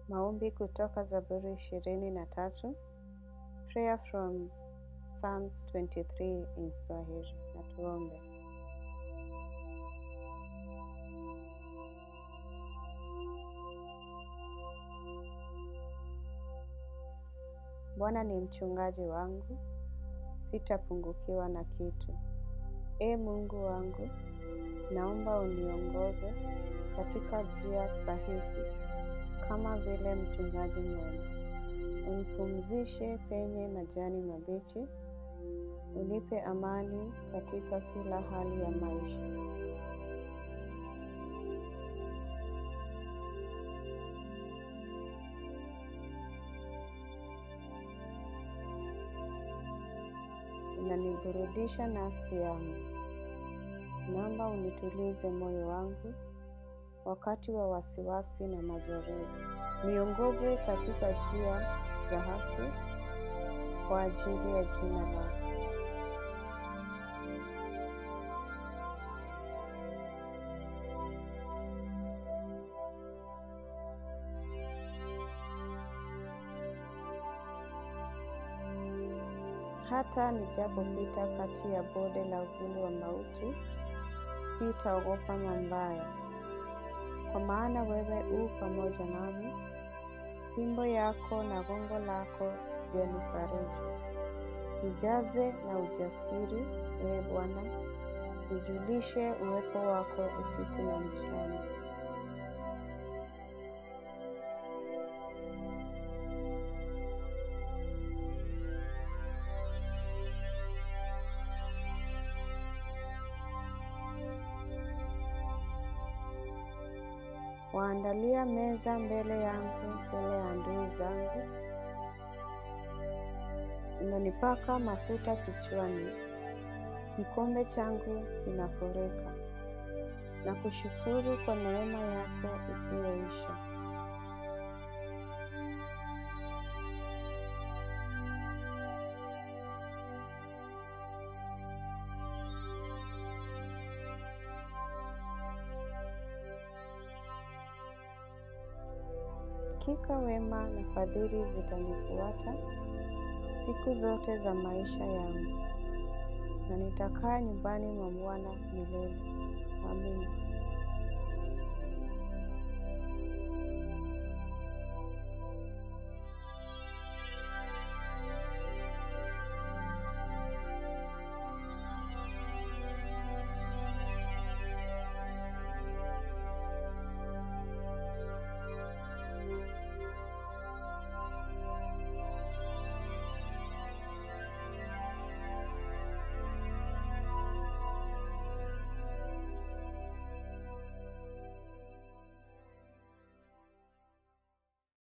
Maombi kutoka Zaburi 23, prayer from Psalms 23 in Swahili. Na tuombe. Bwana ni mchungaji wangu, sitapungukiwa na kitu. Ee Mungu wangu, naomba uniongoze katika njia sahihi, kama vile mchungaji mwema. Unipumzishe penye majani mabichi, unipe amani katika kila hali ya maisha. Unaniburudisha nafsi yangu. Naomba unitulize moyo wangu wakati wa wasiwasi na majaribu. Niongoze katika njia za haki kwa ajili ya jina lako. Hata nijapopita kati ya bonde la uvuli wa mauti, sitaogopa mabaya. Kwa maana wewe u pamoja nami, fimbo yako na gongo lako vyanifariji. Nijaze na ujasiri, ee Bwana, nijulishe uwepo wako usiku na mchana. Waandalia meza mbele yangu mbele ya adui zangu. Unanipaka mafuta kichwani, kikombe changu kinafurika. Na kushukuru kwa neema yako isiyoisha. Hakika wema na fadhili zitanifuata siku zote za maisha yangu, na nitakaa nyumbani mwa Bwana milele. Amina.